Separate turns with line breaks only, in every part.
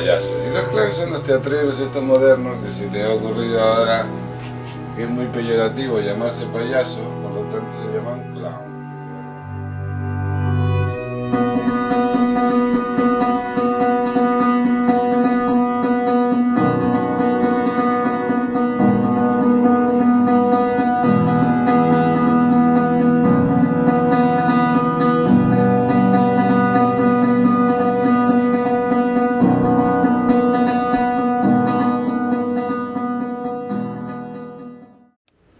payasos. Y los clowns son los teatreros estos modernos que se les ha ocurrido ahora que es muy peyorativo llamarse payaso, por lo tanto se llaman clown.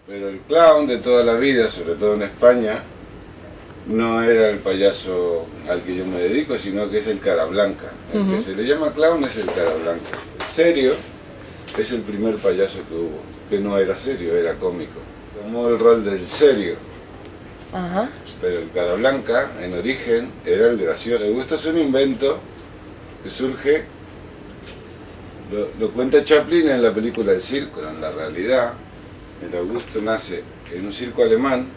Pero el clown de toda la vida, sobre todo en España, no era el payaso al que yo me dedico, sino que es el cara blanca. El que se le llama clown es el cara blanca. El serio es el primer payaso que hubo, que no era serio, era cómico. Tomó el rol del serio.
Ajá.
Pero el cara blanca, en origen, era el gracioso. Augusto es un invento que surge, lo cuenta Chaplin en la película El Circo, en la realidad. El Augusto nace en un circo alemán,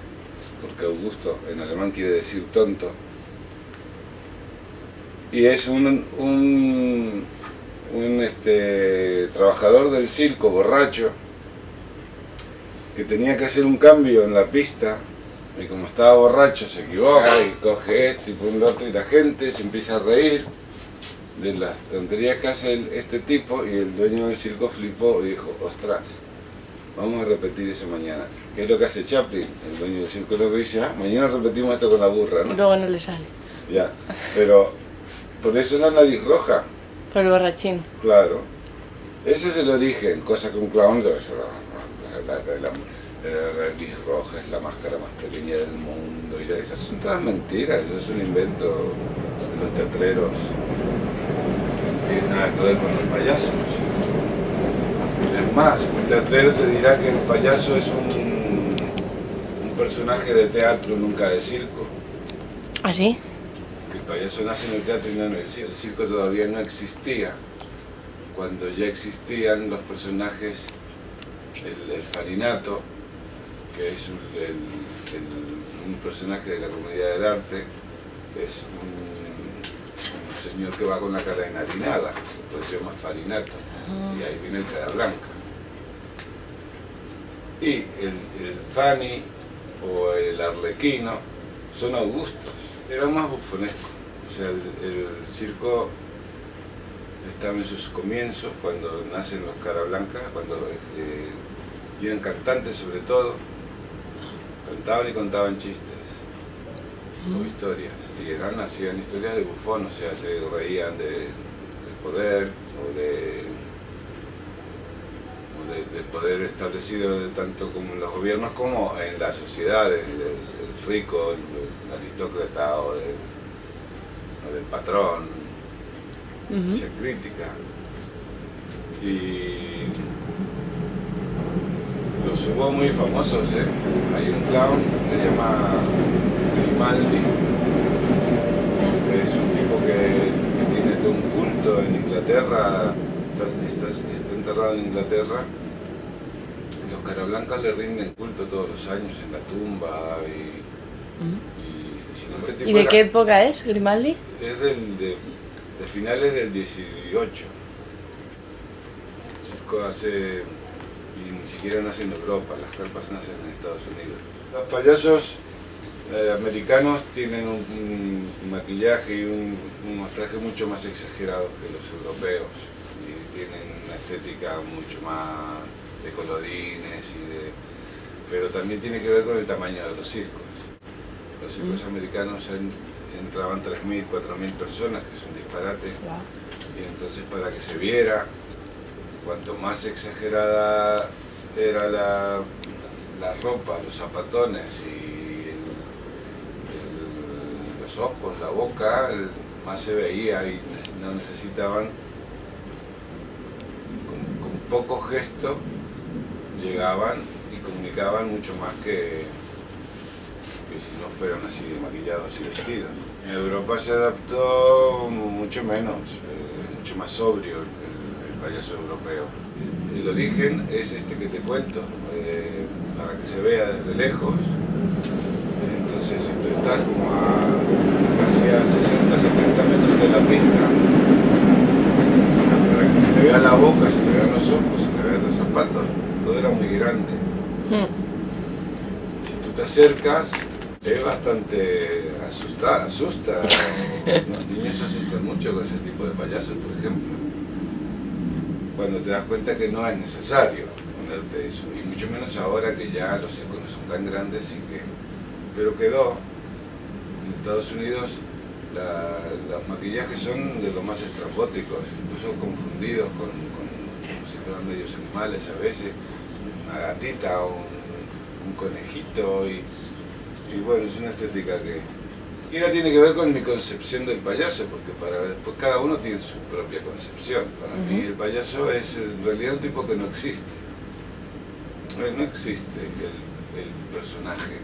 porque Augusto en alemán quiere decir tonto, y es un trabajador del circo, borracho, que tenía que hacer un cambio en la pista, y como estaba borracho se equivoca y coge esto y pone lo otro, y la gente se empieza a reír de las tonterías que hace este tipo, y el dueño del circo flipó y dijo, ostras, vamos a repetir eso mañana. ¿Qué es lo que hace Chaplin? El dueño del circo lo que dice, mañana repetimos esto con la burra, ¿no?
Y luego no le sale.
Ya, pero por eso la nariz roja.
Por el borrachín.
Claro. Ese es el origen, cosa que un clown debe ser la nariz roja es la máscara más pequeña del mundo. Y esas son todas mentiras, eso es un invento de los teatreros. No tiene nada que ver con los payasos. Es más, un teatrero te dirá que el payaso es un personaje de teatro, nunca de circo.
¿Ah, sí?
Que el payaso nace en el teatro y no en el circo. El circo todavía no existía. Cuando ya existían los personajes, el Farinato, que es un personaje de la comedia del arte, es un señor que va con la cara enharinada, por eso se llama Farinato. Y ahí viene el cara blanca. Y el Fanny o el Arlequino son Augustos, eran más bufonescos. O sea, el circo estaba en sus comienzos, cuando nacen los cara blancas, cuando eran cantantes sobre todo, cantaban y contaban chistes o historias. Y hacían historias de bufón, o sea, se reían del poder o del poder establecido tanto como en los gobiernos como en las sociedades, el rico, el aristócrata o del patrón, se crítica. Y los hubo muy famosos, hay un clown que se llama Grimaldi, es un tipo que tiene todo un culto en Inglaterra. Está enterrado en Inglaterra. Los carablancas le rinden culto todos los años en la tumba si no, este tipo
¿Y de qué época es Grimaldi?
Es de finales del 18. El circo hace, y ni siquiera nace en Europa, las carpas nacen en Estados Unidos. Los payasos americanos tienen un maquillaje y unos trajes mucho más exagerados que los europeos. Tienen una estética mucho más de colorines pero también tiene que ver con el tamaño de los circos. Los circos americanos entraban 3.000, 4.000 personas, que es un disparate.
Wow.
Y entonces para que se viera, cuanto más exagerada era la ropa, los zapatones y los ojos, la boca, más se veía y no necesitaban. Con poco gesto llegaban y comunicaban mucho más que si no fueran así maquillados y vestidos. En Europa se adaptó mucho menos, mucho más sobrio el payaso europeo. El origen es este que te cuento, para que se vea desde lejos. Entonces tú estás como casi a 60-70 metros de la pista. acercas es bastante asusta. Los niños se asustan mucho con ese tipo de payasos, por ejemplo. Cuando te das cuenta que no es necesario ponerte eso, y mucho menos ahora que ya los circos no son tan grandes y que... Pero quedó, en Estados Unidos los maquillajes son de lo más estrambóticos, incluso confundidos con como si fueran medios animales a veces, una gatita o un conejito, y bueno, es una estética que ya tiene que ver con mi concepción del payaso, porque después cada uno tiene su propia concepción. Para mí el payaso es en realidad un tipo que no existe. No existe el personaje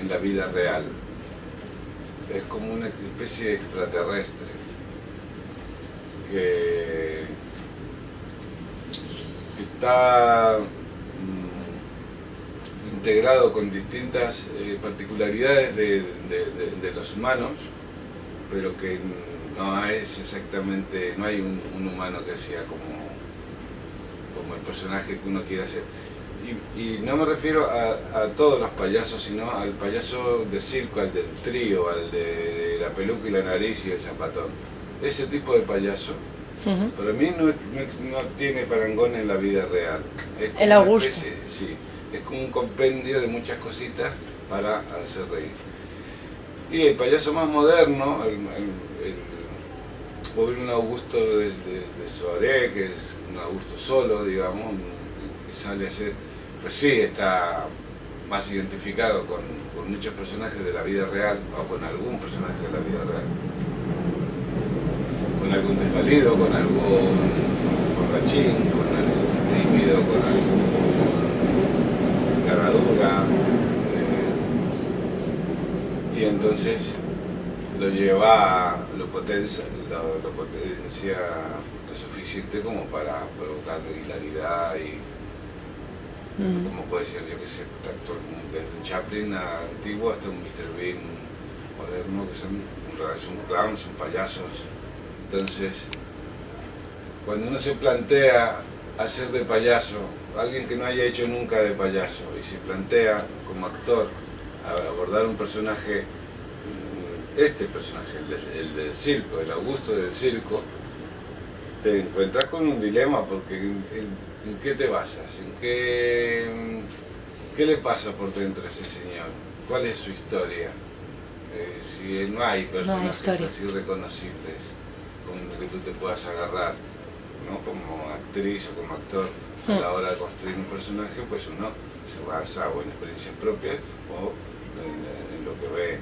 en la vida real. Es como una especie de extraterrestre que está integrado con distintas particularidades de los humanos, pero que no es exactamente, no hay un humano que sea como el personaje que uno quiere hacer. Y no me refiero a todos los payasos, sino al payaso de circo, al del trío, al de la peluca y la nariz y el zapatón. Ese tipo de payaso, para mí no tiene parangón en la vida real. Es como
el Augusto.
Sí, es como un compendio de muchas cositas para hacer reír. Y el payaso más moderno, un Augusto de Soirée, que es un Augusto solo, digamos, que sale a ser, pues sí, está más identificado con muchos personajes de la vida real, o con algún personaje de la vida real, con algún desvalido, con algún borrachín, con algún tímido, con algún caradura, y entonces lo potencia lo suficiente como para provocar hilaridad y como puede ser, yo que sé, actor desde un Chaplin antiguo hasta un Mr. Bean moderno, que son clowns, son payasos. Entonces, cuando uno se plantea hacer de payaso, alguien que no haya hecho nunca de payaso, y se plantea como actor abordar un personaje, este personaje, el del circo, el Augusto del circo, te encuentras con un dilema, porque ¿en qué te basas? ¿Qué le pasa por dentro a ese señor? ¿Cuál es su historia? Si no hay personajes así reconocibles con los que tú te puedas agarrar, ¿no? Como actriz o como actor, a la hora de construir un personaje, pues uno se basa o en experiencias propias o en lo que ve.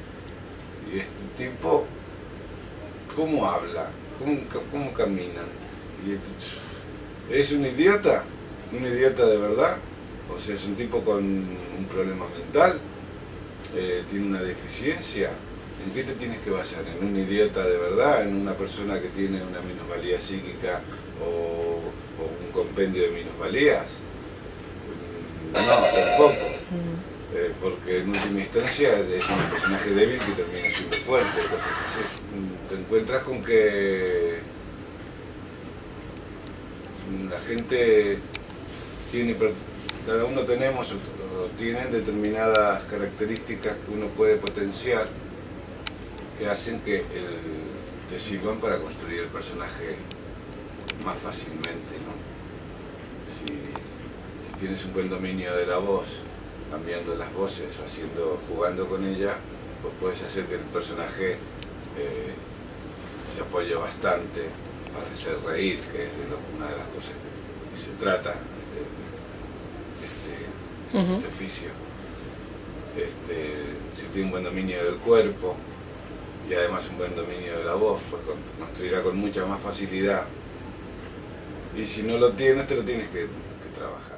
Y este tipo, ¿cómo habla? ¿Cómo caminan? ¿Es un idiota? ¿Un idiota de verdad? O sea, es un tipo con un problema mental, tiene una deficiencia. ¿En qué te tienes que basar? ¿En un idiota de verdad? ¿En una persona que tiene una minusvalía psíquica o un compendio de minusvalías? No, tampoco. Porque en última instancia es un personaje débil que termina siendo fuerte, cosas así. Te encuentras con que la gente tiene, cada uno tenemos o tienen determinadas características que uno puede potenciar, que hacen que te sirvan para construir el personaje más fácilmente, ¿no? Si tienes un buen dominio de la voz, cambiando las voces o jugando con ella, pues puedes hacer que el personaje se apoye bastante para hacer reír, que es una de las cosas que se trata este oficio. Si tiene un buen dominio del cuerpo y además un buen dominio de la voz, pues construirá con mucha más facilidad. Y si no lo tienes, te lo tienes que trabajar.